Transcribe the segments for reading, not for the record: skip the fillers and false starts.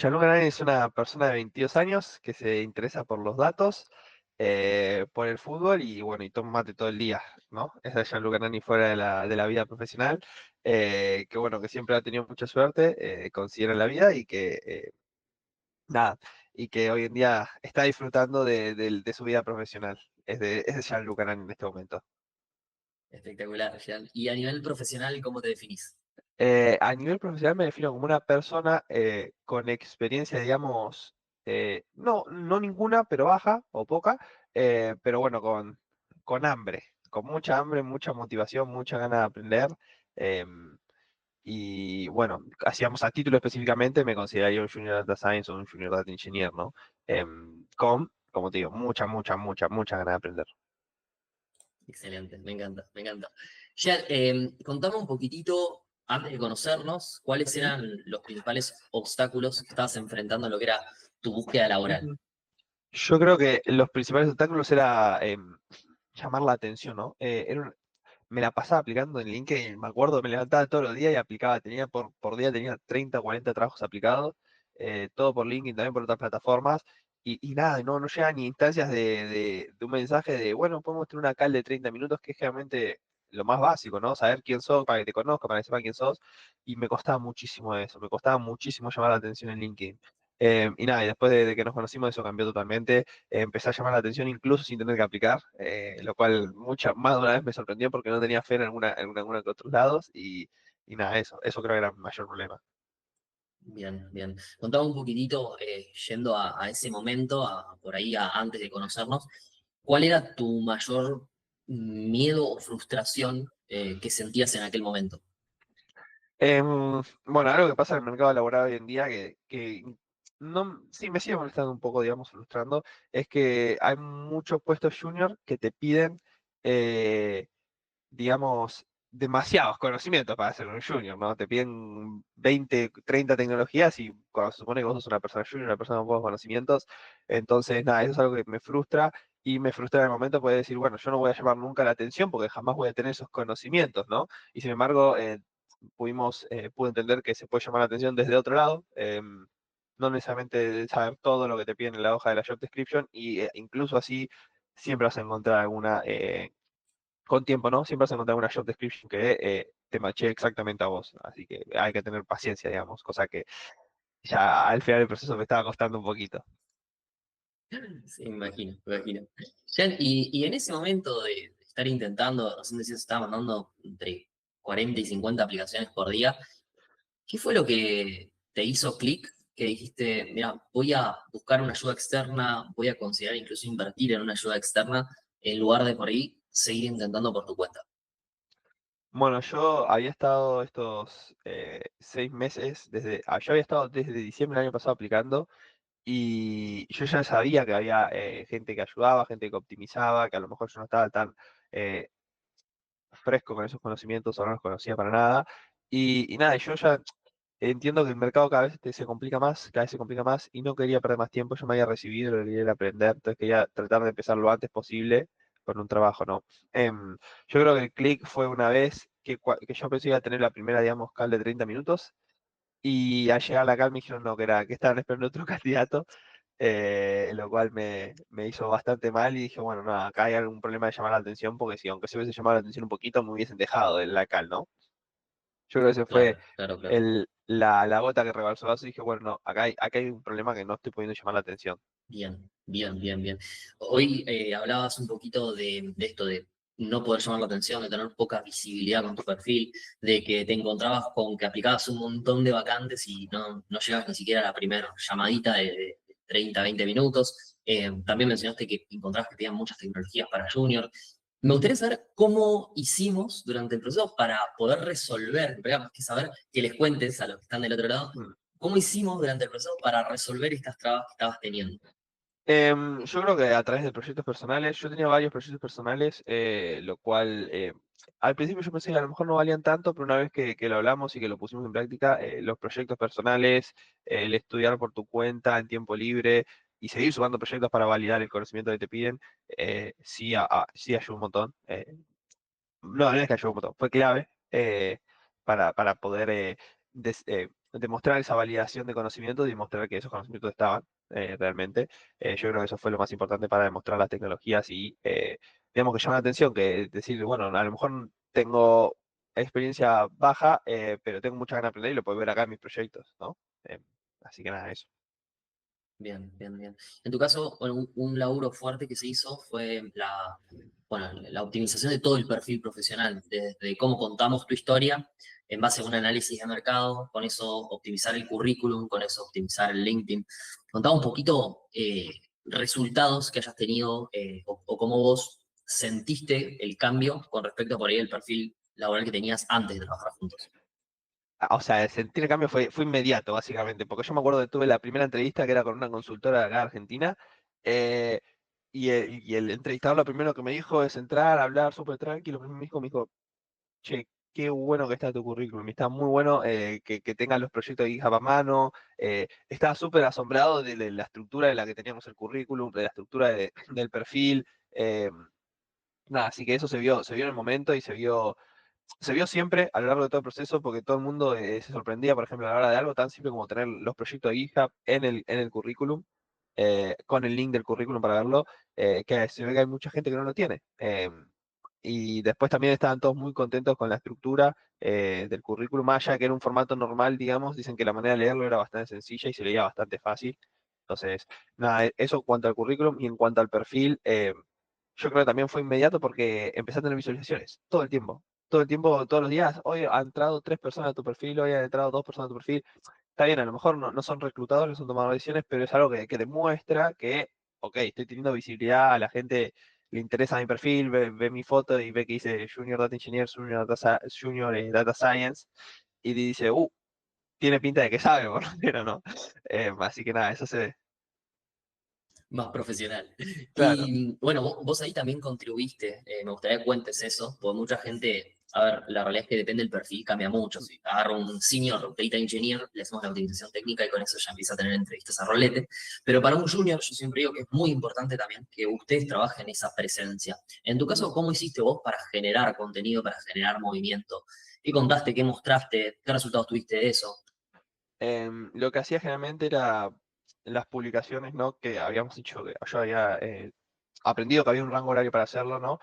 Gianluca Nani es una persona de 22 años que se interesa por los datos, por el fútbol y bueno, y toma mate todo el día, ¿no? Ese es Gianluca Nani fuera de la vida profesional, que bueno, que siempre ha tenido mucha suerte, considera en la vida y que nada, y que hoy en día está disfrutando de su vida profesional. Es de Gianluca Nani en este momento. Espectacular, Jean. Y a nivel profesional, ¿cómo te definís? A nivel profesional me defino como una persona con experiencia, digamos, no ninguna, pero baja o poca, pero bueno, con hambre, con mucha hambre, mucha motivación, mucha ganas de aprender. em, y bueno, hacíamos a título específicamente, me consideraría un Junior Data Science o un Junior Data Engineer, ¿no? Con, como te digo, mucha ganas de aprender. Excelente, me encanta, me encanta. Jean, contame un poquitito, antes de conocernos, cuáles eran los principales obstáculos que estabas enfrentando en lo que era tu búsqueda laboral. Ujú. Yo creo que los principales obstáculos era llamar la atención, ¿no? Me la pasaba aplicando en LinkedIn, me acuerdo, me levantaba todos los días y aplicaba, tenía por día tenía 30 o 40 trabajos aplicados, todo por LinkedIn, también por otras plataformas, y nada, no llegan ni instancias de un mensaje de, bueno, podemos tener una call de 30 minutos, que es generalmente lo más básico, ¿no? Saber quién sos, para que te conozca, para que sepa quién sos, y me costaba muchísimo eso, me costaba muchísimo llamar la atención en LinkedIn. Y nada, y después de que nos conocimos eso cambió totalmente, empecé a llamar la atención incluso sin tener que aplicar, lo cual más de una vez me sorprendió porque no tenía fe en alguna que otros lados y nada, eso creo que era mi mayor problema. Bien, bien. Contame un poquitito, yendo a ese momento, por ahí antes de conocernos, ¿cuál era tu mayor miedo o frustración que sentías en aquel momento? Bueno, algo que pasa en el mercado laboral hoy en día que no, sí me sigue molestando un poco, digamos, frustrando, es que hay muchos puestos junior que te piden, eh, digamos, demasiados conocimientos para ser un junior, ¿no? Te piden 20, 30 tecnologías y cuando se supone que vos sos una persona junior, una persona con pocos conocimientos, entonces, nada, eso es algo que me frustra y me frustra en el momento poder decir, bueno, yo no voy a llamar nunca la atención porque jamás voy a tener esos conocimientos, ¿no? Y sin embargo, pude entender que se puede llamar la atención desde otro lado, no necesariamente saber todo lo que te piden en la hoja de la job description y incluso así siempre vas a encontrar alguna con tiempo, ¿no? Siempre vas a encontrar una job description que te mache exactamente a vos. Así que hay que tener paciencia, digamos, cosa que ya al final del proceso me estaba costando un poquito. Sí, me imagino, me imagino. Jan, y en ese momento de estar intentando, no sé si se estaba mandando entre 40 y 50 aplicaciones por día, ¿qué fue lo que te hizo clic? Que dijiste, mira, voy a buscar una ayuda externa, voy a considerar incluso invertir en una ayuda externa, en lugar de por ahí seguir intentando por tu cuenta. Bueno, yo había estado estos 6 meses, yo había estado desde diciembre del año pasado aplicando y yo ya sabía que había gente que ayudaba, gente que optimizaba, que a lo mejor yo no estaba tan eh, fresco con esos conocimientos o no los conocía para nada. Y nada, yo ya entiendo que el mercado cada vez se complica más, cada vez se complica más y no quería perder más tiempo, yo me había recibido, lo que quería era aprender, entonces quería tratar de empezar lo antes posible con un trabajo, ¿no? Yo creo que el click fue una vez que yo pensé que iba a tener la primera, digamos, call de 30 minutos y al llegar a la call me dijeron no, que estaban esperando otro candidato, lo cual me hizo bastante mal y dije, bueno, no, acá hay algún problema de llamar la atención porque si aunque se hubiese llamado la atención un poquito me hubiesen dejado de la call, ¿no? Yo creo que ese fue Claro, claro, claro. la gota que rebalsó el vaso y dije, bueno, no, acá hay un problema que no estoy pudiendo llamar la atención. Bien, bien, bien, bien. Hoy hablabas un poquito de esto de no poder llamar la atención, de tener poca visibilidad con tu perfil, de que te encontrabas con que aplicabas un montón de vacantes y no llegabas ni siquiera a la primera llamadita de 30, 20 minutos. También mencionaste que encontrabas que tenían muchas tecnologías para junior. Me gustaría saber cómo hicimos durante el proceso para poder resolver, pero más que saber que les cuentes a los que están del otro lado, Mm. cómo hicimos durante el proceso para resolver estas trabas que estabas teniendo. Yo creo que a través de proyectos personales, yo tenía varios proyectos personales, lo cual al principio yo pensé que a lo mejor no valían tanto, pero una vez que lo hablamos y que lo pusimos en práctica, los proyectos personales, el estudiar por tu cuenta en tiempo libre y seguir sumando proyectos para validar el conocimiento que te piden, sí ayuda un montón. No es que ayudó un montón, fue clave para poder demostrar esa validación de conocimientos y demostrar que esos conocimientos estaban realmente. Yo creo que eso fue lo más importante para demostrar las tecnologías y, digamos, que llama la atención, que decir, bueno, a lo mejor tengo experiencia baja, pero tengo mucha ganas de aprender y lo puedo ver acá en mis proyectos, ¿no? Eh, Así que nada, eso. Bien, bien, bien. En tu caso, bueno, un laburo fuerte que se hizo fue bueno, la optimización de todo el perfil profesional, desde cómo contamos tu historia en base a un análisis de mercado, con eso optimizar el currículum, con eso optimizar el LinkedIn. Contaba un poquito resultados que hayas tenido o cómo vos sentiste el cambio con respecto a por ahí el perfil laboral que tenías antes de trabajar juntos. O sea, el sentir el cambio fue inmediato, básicamente, porque yo me acuerdo que tuve la primera entrevista que era con una consultora de acá de Argentina, eh, y el entrevistador lo primero que me dijo es entrar, hablar súper tranquilo, me dijo, che, qué bueno que está tu currículum, y está muy bueno que tengas los proyectos de GitHub a mano, estaba súper asombrado de la estructura de la que teníamos el currículum, de la estructura del perfil, nada, así que eso se vio en el momento y se vio siempre a lo largo de todo el proceso porque todo el mundo se sorprendía, por ejemplo, a la hora de algo tan simple como tener los proyectos de GitHub en el currículum, con el link del currículum para verlo, que se ve que hay mucha gente que no lo tiene. Y después también estaban todos muy contentos con la estructura del currículum, más allá de que era un formato normal, digamos, dicen que la manera de leerlo era bastante sencilla y se leía bastante fácil. Entonces, nada, eso en cuanto al currículum y en cuanto al perfil. Yo creo que también fue inmediato porque empecé a tener visualizaciones todo el tiempo, todos los días. Hoy han entrado 3 personas a tu perfil, hoy han entrado 2 personas a tu perfil. Está bien, a lo mejor no son reclutadores, no son tomadores de decisiones, pero es algo que demuestra que, ok, estoy teniendo visibilidad, a la gente le interesa mi perfil, ve mi foto y ve que dice Junior Data Engineer, Junior Data Science, y dice, tiene pinta de que sabe, por lo menos, ¿no? Así que nada, eso se ve. Más profesional. Claro. Y bueno, vos ahí también contribuiste, me gustaría que cuentes eso, porque mucha gente, a ver, la realidad es que depende del perfil, cambia mucho. Si agarro un senior data engineer, le hacemos la optimización técnica y con eso ya empieza a tener entrevistas a rolete. Pero para un junior, yo siempre digo que es muy importante también que ustedes trabajen esa presencia. En tu caso, ¿cómo hiciste vos para generar contenido, para generar movimiento? ¿Qué contaste, qué mostraste, qué resultados tuviste de eso? Lo que hacía generalmente era las publicaciones, ¿no? Que habíamos dicho que yo había aprendido que había un rango horario para hacerlo, ¿no?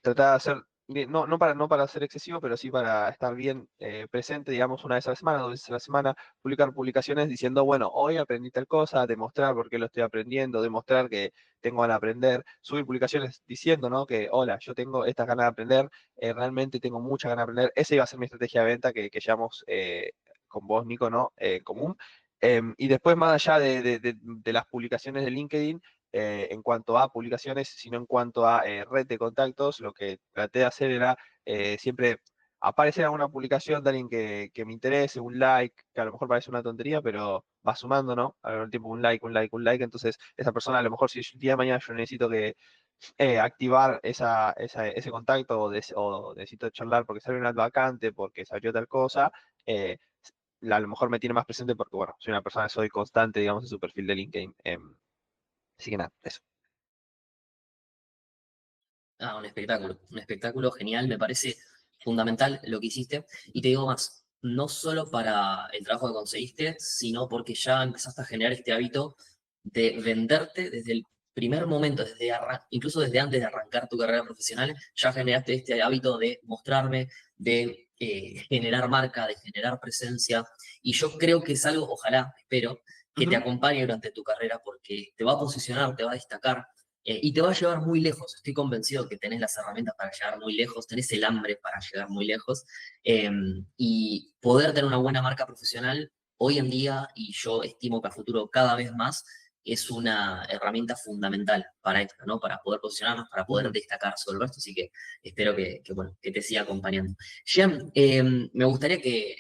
Trataba de hacer, no para ser excesivo, pero sí para estar bien presente, digamos, una vez a la semana, 2 veces a la semana, publicar publicaciones diciendo, bueno, hoy aprendí tal cosa, demostrar por qué lo estoy aprendiendo, demostrar que tengo ganas de aprender, subir publicaciones diciendo, ¿no? Que, hola, yo tengo estas ganas de aprender, realmente tengo muchas ganas de aprender. Esa iba a ser mi estrategia de venta que llevamos con vos, Nico, ¿no? En común. Y después, más allá de las publicaciones de LinkedIn, en cuanto a publicaciones, sino en cuanto a red de contactos, lo que traté de hacer era siempre aparecer en una publicación de alguien que me interese, un like, que a lo mejor parece una tontería, pero va sumando, ¿no? A lo largo del tiempo un like, un like, un like, entonces esa persona a lo mejor si el día de mañana yo necesito que activar ese contacto o necesito charlar porque salió una vacante, porque salió tal cosa, eh, a lo mejor me tiene más presente porque, bueno, soy una persona que soy constante, digamos, en su perfil de LinkedIn. Así que nada, eso. Ah, un espectáculo genial, me parece fundamental lo que hiciste. Y te digo más, no solo para el trabajo que conseguiste, sino porque ya empezaste a generar este hábito de venderte desde el primer momento, incluso desde antes de arrancar tu carrera profesional, ya generaste este hábito de mostrarme, de generar marca, de generar presencia. Y yo creo que es algo, ojalá, espero, que te Ujú. acompañe durante tu carrera porque te va a posicionar, te va a destacar y te va a llevar muy lejos. Estoy convencido que tenés las herramientas para llegar muy lejos, tenés el hambre para llegar muy lejos. eh, y poder tener una buena marca profesional hoy en día, y yo estimo que a futuro cada vez más, es una herramienta fundamental para esto, ¿no? Para poder posicionarnos, para poder Ujú. destacar sobre el resto. Así que espero bueno, que te siga acompañando. Jean, me gustaría que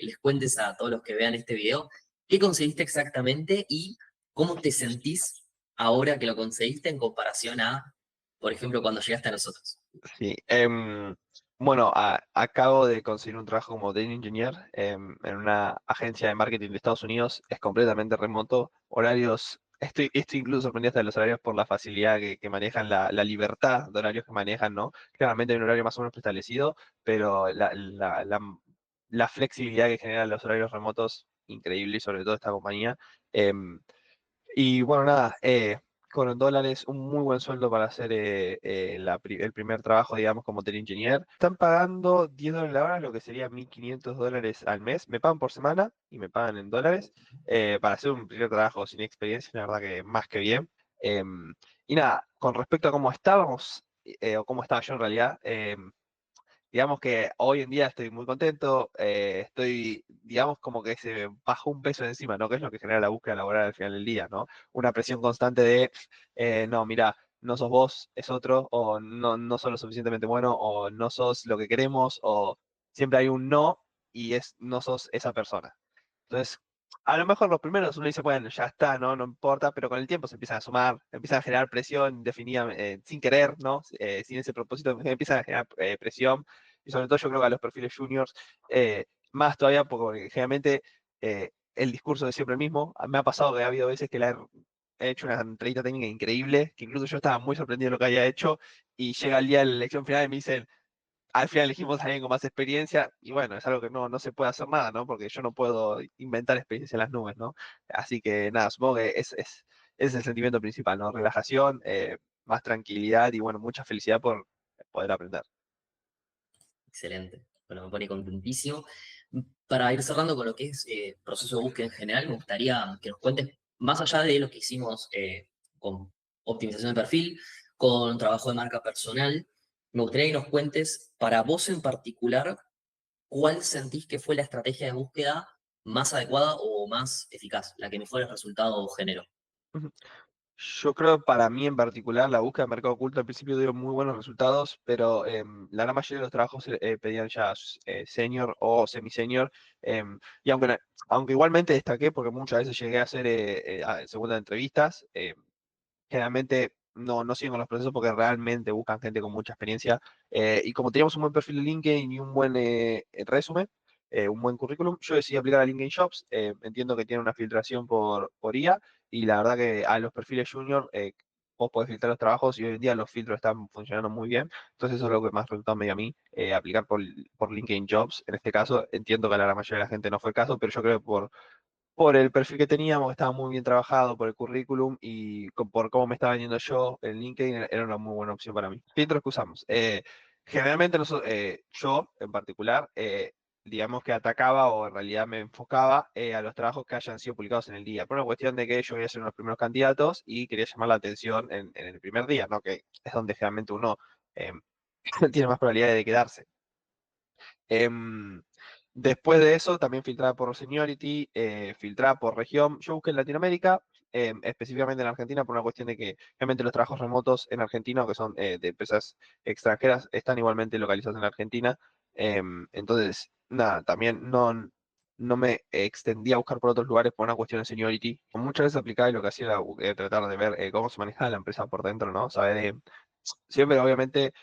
les cuentes a todos los que vean este video qué conseguiste exactamente y cómo te sentís ahora que lo conseguiste en comparación a, por ejemplo, cuando llegaste a nosotros. Sí. Bueno, acabo de conseguir un trabajo como Data Engineer en una agencia de marketing de Estados Unidos. Es completamente remoto. Horarios, estoy incluso sorprendido hasta de los horarios por la facilidad que manejan, la libertad de horarios que manejan, ¿no? Claramente hay un horario más o menos preestablecido, pero la flexibilidad que generan los horarios remotos, increíble, y sobre todo esta compañía. Em, y bueno, nada, con dólares, un muy buen sueldo para hacer el primer trabajo, digamos, como tele engineer. Están pagando $10 la hora, lo que sería $1.500 al mes. Me pagan por semana y me pagan en dólares. Para hacer un primer trabajo sin experiencia, la verdad que más que bien. Y nada, con respecto a cómo estábamos, o cómo estaba yo en realidad, digamos que hoy en día estoy muy contento, estoy, digamos, como que se bajó un peso de encima, ¿no? Que es lo que genera la búsqueda laboral al final del día, ¿no? Una presión constante de, no, mira, no sos vos, es otro, o no, no sos lo suficientemente bueno, o no sos lo que queremos, o siempre hay un no y no sos esa persona. Entonces, a lo mejor los primeros uno dice, bueno, ya está, ¿no? No importa, pero con el tiempo se empiezan a sumar, empiezan a generar presión definida, sin querer, ¿no? Sin ese propósito, empiezan a generar presión, y sobre todo yo creo que a los perfiles juniors, más todavía, porque generalmente el discurso es siempre el mismo. Me ha pasado que ha habido veces que he hecho una entrevista técnica increíble, que incluso yo estaba muy sorprendido de lo que había hecho, y llega el día de la elección final y me dicen, al final elegimos a alguien con más experiencia y bueno, es algo que no se puede hacer nada, ¿no? Porque yo no puedo inventar experiencia en las nubes, ¿no? Así que nada, supongo que ese es el sentimiento principal, ¿no? Relajación, más tranquilidad y bueno, mucha felicidad por poder aprender. Excelente. Bueno, me pone contentísimo. Para ir cerrando con lo que es proceso de búsqueda en general, me gustaría que nos cuentes, más allá de lo que hicimos con optimización de perfil, con trabajo de marca personal, me gustaría que nos cuentes, para vos en particular, ¿cuál sentís que fue la estrategia de búsqueda más adecuada o más eficaz, la que mejores resultados generó? Yo creo para mí en particular la búsqueda de mercado oculto al principio dio muy buenos resultados, pero la gran mayoría de los trabajos pedían ya senior o semi-senior. Y aunque igualmente destaqué, porque muchas veces llegué a hacer segundas entrevistas, generalmente no siguen con los procesos porque realmente buscan gente con mucha experiencia. Y como teníamos un buen perfil de LinkedIn y un buen resumen, un buen currículum, yo decidí aplicar a LinkedIn Jobs. Entiendo que tiene una filtración por IA y la verdad que a los perfiles junior vos podés filtrar los trabajos y hoy en día los filtros están funcionando muy bien. Entonces eso es lo que más resultado me dio a mí, aplicar por LinkedIn Jobs. En este caso, entiendo que a la mayoría de la gente no fue el caso, pero yo creo que por el perfil que teníamos, estaba muy bien trabajado, por el currículum y por cómo me estaba vendiendo yo en LinkedIn, era una muy buena opción para mí. Filtros que usamos. Generalmente yo en particular, digamos que atacaba o en realidad me enfocaba a los trabajos que hayan sido publicados en el día, por una cuestión de que yo voy a ser uno de los primeros candidatos y quería llamar la atención en el primer día, ¿no? Que es donde generalmente uno eh, tiene más probabilidades de quedarse. Em, Después de eso, también filtrada por seniority, filtrada por región. Yo busqué en Latinoamérica, específicamente en Argentina, por una cuestión de que realmente los trabajos remotos en Argentina, o que son de empresas extranjeras, están igualmente localizados en Argentina. Entonces, nada, también no me extendí a buscar por otros lugares por una cuestión de seniority. Muchas veces aplicaba y lo que hacía era tratar de ver cómo se manejaba la empresa por dentro, ¿no? Saber, siempre, obviamente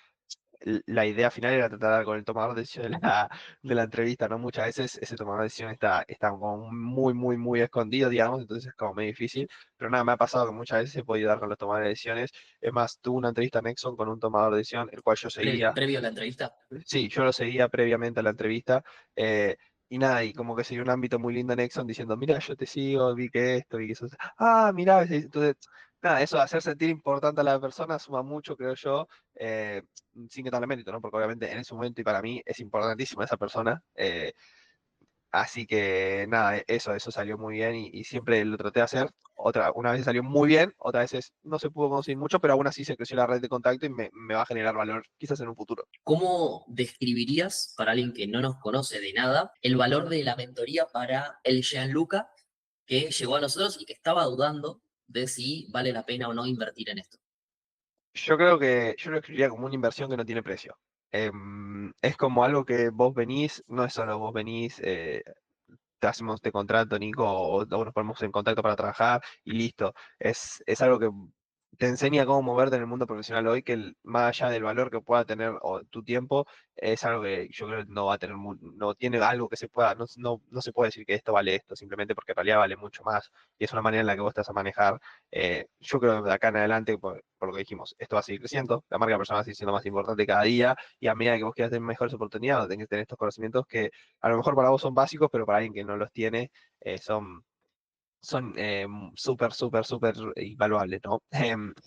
la idea final era tratar con el tomador de decisión de la entrevista, ¿no? Muchas veces ese tomador de decisión está como muy escondido, digamos, entonces es como medio difícil, pero nada, me ha pasado que muchas veces he podido dar con los tomadores de decisiones. Es más, tuve una entrevista en Exxon con un tomador de decisión, el cual yo seguía. Previo a la entrevista. Sí, yo lo seguía previamente a la entrevista. eh, y nada, y como que se dio un ámbito muy lindo en Exxon diciendo, mira, yo te sigo, vi que esto, vi que eso. Ah, mira, entonces, nada, eso de hacer sentir importante a la persona suma mucho, creo yo, sin que darle mérito, ¿no? Porque obviamente en ese momento y para mí es importantísima esa persona. Así que nada, eso salió muy bien y siempre lo traté de hacer. Una vez salió muy bien, otras veces no se pudo conseguir mucho, pero aún así se creció la red de contacto y me va a generar valor quizás en un futuro. ¿Cómo describirías, para alguien que no nos conoce de nada, el valor de la mentoría para el Gianluca que llegó a nosotros y que estaba dudando de si vale la pena o no invertir en esto? Yo creo que yo lo escribiría como una inversión que no tiene precio. Es como algo que vos venís, no es solo vos venís, te hacemos este contrato, Nico, o nos ponemos en contacto para trabajar y listo. Es algo que te enseña cómo moverte en el mundo profesional hoy, que más allá del valor que pueda tener o tu tiempo, es algo que yo creo que no va a tener, no tiene algo que se pueda, no se puede decir que esto vale esto, simplemente porque en realidad vale mucho más y es una manera en la que vos te vas a manejar. Yo creo que de acá en adelante, por lo que dijimos, esto va a seguir creciendo, la marca personal va a seguir siendo más importante cada día y a medida que vos quieras tener mejores oportunidades, tenés que tener estos conocimientos que a lo mejor para vos son básicos, pero para alguien que no los tiene, son súper, súper, súper invaluables, ¿no?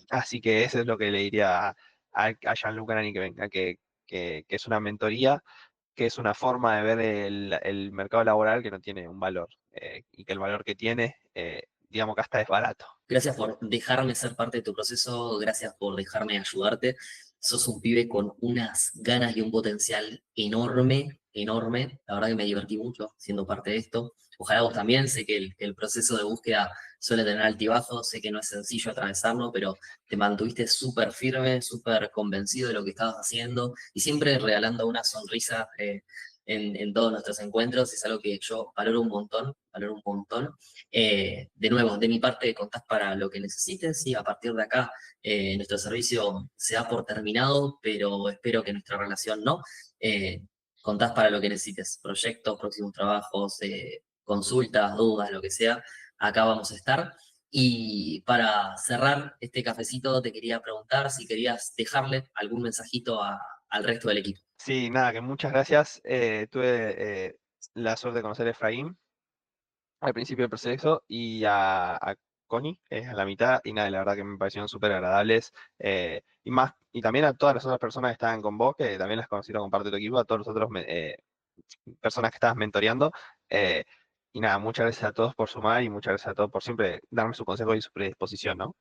Así que eso es lo que le diría a Jean-Luc Arani que venga, que es una mentoría, que es una forma de ver el mercado laboral que no tiene un valor y que el valor que tiene, digamos que hasta es barato. Gracias por dejarme ser parte de tu proceso, gracias por dejarme ayudarte. Sos un pibe con unas ganas y un potencial enorme, enorme. La verdad que me divertí mucho siendo parte de esto. Ojalá vos también, sé que el proceso de búsqueda suele tener altibajos, sé que no es sencillo atravesarlo, pero te mantuviste súper firme, súper convencido de lo que estabas haciendo y siempre regalando una sonrisa en todos nuestros encuentros. Es algo que yo valoro un montón, valoro un montón. De nuevo, de mi parte, contás para lo que necesites y a partir de acá nuestro servicio se da por terminado, pero espero que nuestra relación no. Eh, Contás para lo que necesites, proyectos, próximos trabajos, consultas, dudas, lo que sea, acá vamos a estar. Y para cerrar este cafecito, te quería preguntar si querías dejarle algún mensajito al resto del equipo. Sí, nada, que muchas gracias. Tuve la suerte de conocer a Efraín al principio del proceso y a Connie a la mitad, y nada, la verdad que me parecieron súper agradables. Y más, y también a todas las otras personas que estaban con vos, que también las conocieron como parte de tu equipo, a todos los otros personas que estabas mentoreando. Y nada, muchas gracias a todos por sumar y muchas gracias a todos por siempre darme su consejo y su predisposición, ¿no?